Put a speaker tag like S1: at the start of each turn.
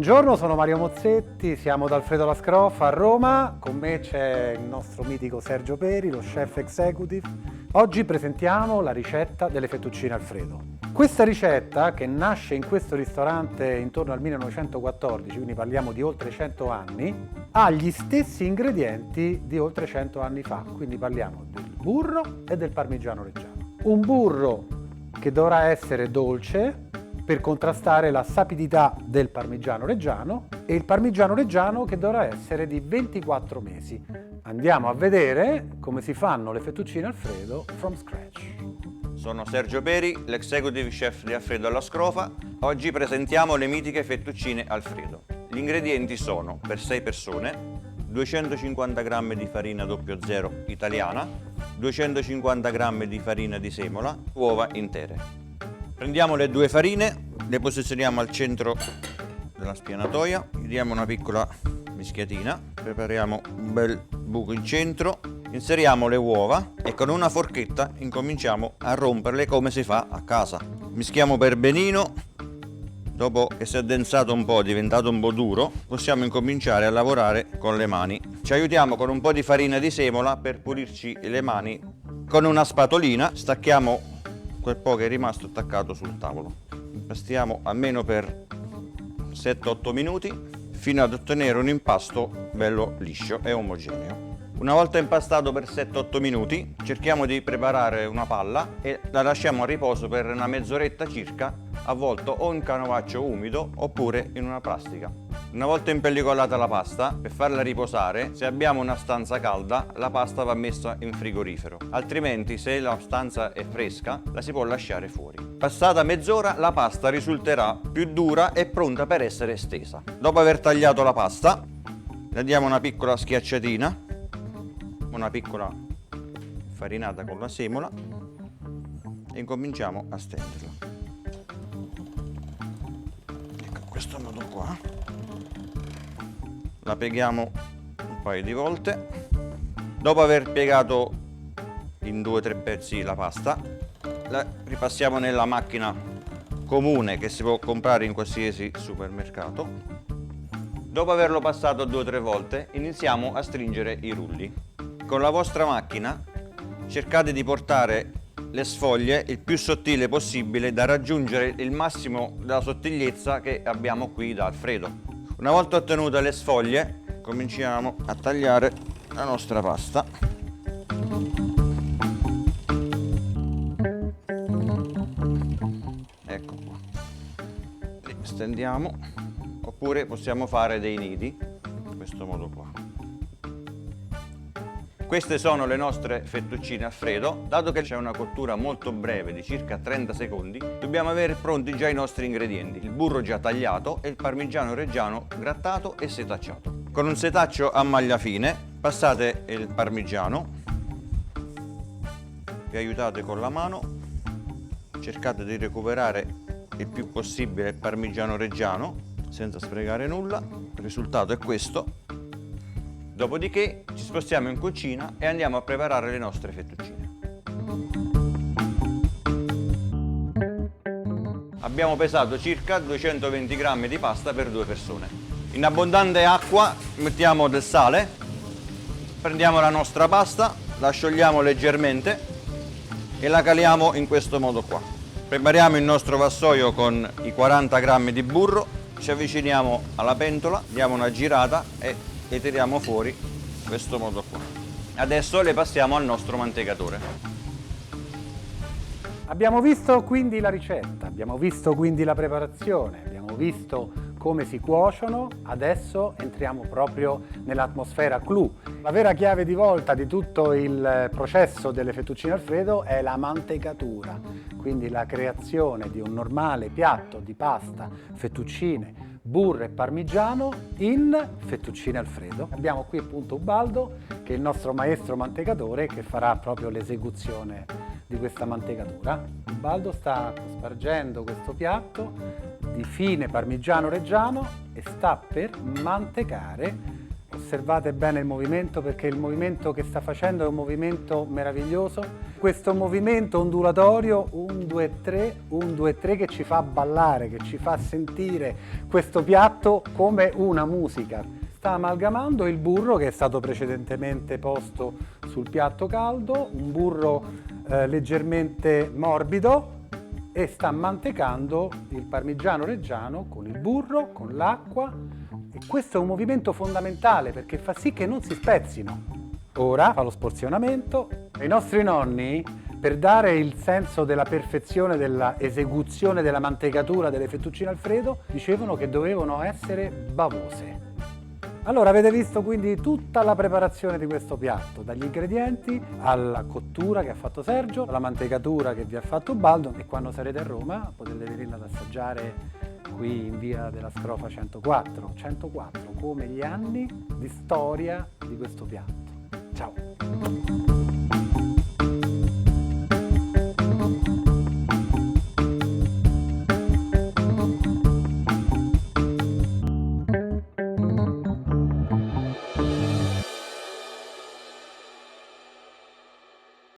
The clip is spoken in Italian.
S1: Buongiorno, sono Mario Mozzetti, siamo da Alfredo La Scrofa a Roma, con me c'è il nostro mitico Sergio Peri, lo chef executive. Oggi presentiamo la ricetta delle fettuccine Alfredo. Questa ricetta, che nasce in questo ristorante intorno al 1914, quindi parliamo di oltre 100 anni, ha gli stessi ingredienti di oltre 100 anni fa, quindi parliamo del burro e del parmigiano reggiano. Un burro che dovrà essere dolce, per contrastare la sapidità del parmigiano reggiano, e il parmigiano reggiano che dovrà essere di 24 mesi. Andiamo a vedere come si fanno le fettuccine Alfredo from scratch.
S2: Sono Sergio Peri, l'executive chef di Alfredo alla Scrofa. Oggi presentiamo le mitiche fettuccine Alfredo. Gli ingredienti sono, per 6 persone, 250 g di farina 00 italiana, 250 g di farina di semola, uova intere. Prendiamo le due farine, le posizioniamo al centro della spianatoia, gli diamo una piccola mischiatina, prepariamo un bel buco in centro, inseriamo le uova e con una forchetta incominciamo a romperle come si fa a casa. Mischiamo per benino, dopo che si è addensato un po', è diventato un po' duro, possiamo incominciare a lavorare con le mani. Ci aiutiamo con un po' di farina di semola per pulirci le mani. Con una spatolina stacchiamo quel po' che è rimasto attaccato sul tavolo. Impastiamo almeno per 7-8 minuti fino ad ottenere un impasto bello liscio e omogeneo. Una volta impastato per 7-8 minuti cerchiamo di preparare una palla e la lasciamo a riposo per una mezz'oretta circa, avvolto o in canovaccio umido oppure in una plastica. Una volta impellicolata la pasta, per farla riposare, se abbiamo una stanza calda, la pasta va messa in frigorifero, altrimenti se la stanza è fresca la si può lasciare fuori. Passata mezz'ora la pasta risulterà più dura e pronta per essere stesa. Dopo aver tagliato la pasta, le diamo una piccola schiacciatina, una piccola farinata con la semola e incominciamo a stenderla. Ecco, in questo modo qua. La pieghiamo un paio di volte. Dopo aver piegato in 2-3 pezzi la pasta, la ripassiamo nella macchina comune che si può comprare in qualsiasi supermercato. Dopo averlo passato 2-3 volte, iniziamo a stringere i rulli. Con la vostra macchina cercate di portare le sfoglie il più sottile possibile da raggiungere il massimo della sottigliezza che abbiamo qui da Alfredo. Una volta ottenute le sfoglie, cominciamo a tagliare la nostra pasta. Ecco qua. Li stendiamo, oppure possiamo fare dei nidi, in questo modo qua. Queste sono le nostre fettuccine Alfredo. Dato che c'è una cottura molto breve di circa 30 secondi, dobbiamo avere pronti già i nostri ingredienti: il burro già tagliato e il parmigiano reggiano grattato e setacciato. Con un setaccio a maglia fine passate il parmigiano, vi aiutate con la mano, cercate di recuperare il più possibile il parmigiano reggiano senza sprecare nulla. Il risultato è questo. Dopodiché ci spostiamo in cucina e andiamo a preparare le nostre fettuccine. Abbiamo pesato circa 220 g di pasta per 2 persone. In abbondante acqua mettiamo del sale, prendiamo la nostra pasta, la sciogliamo leggermente e la caliamo in questo modo qua. Prepariamo il nostro vassoio con i 40 g di burro, ci avviciniamo alla pentola, diamo una girata e le tiriamo fuori in questo modo qua. Adesso le passiamo al nostro mantecatore.
S1: Abbiamo visto quindi la ricetta, abbiamo visto quindi la preparazione, abbiamo visto come si cuociono. Adesso entriamo proprio nell'atmosfera clou. La vera chiave di volta di tutto il processo delle fettuccine Alfredo è la mantecatura, quindi la creazione di un normale piatto di pasta, fettuccine, burro e parmigiano in fettuccine Alfredo. Abbiamo qui appunto Ubaldo, che è il nostro maestro mantecatore, che farà proprio l'esecuzione di questa mantecatura. Ubaldo sta spargendo questo piatto di fine parmigiano reggiano e sta per mantecare osservate bene il movimento, perché il movimento che sta facendo è un movimento meraviglioso. Questo movimento ondulatorio 1, 2, 3, 1, 2, 3 che ci fa ballare, che ci fa sentire questo piatto come una musica. Sta amalgamando il burro che è stato precedentemente posto sul piatto caldo, un burro leggermente morbido, e sta mantecando il parmigiano reggiano con il burro, con l'acqua, e questo è un movimento fondamentale perché fa sì che non si spezzino. Ora fa lo sporzionamento. I nostri nonni, per dare il senso della perfezione della esecuzione della mantecatura delle fettuccine al freddo, dicevano che dovevano essere bavose. Allora avete visto quindi tutta la preparazione di questo piatto, dagli ingredienti alla cottura che ha fatto Sergio, alla mantecatura che vi ha fatto Baldo, e quando sarete a Roma potete venire ad assaggiare qui in via della Scrofa 104, come gli anni di storia di questo piatto. Ciao!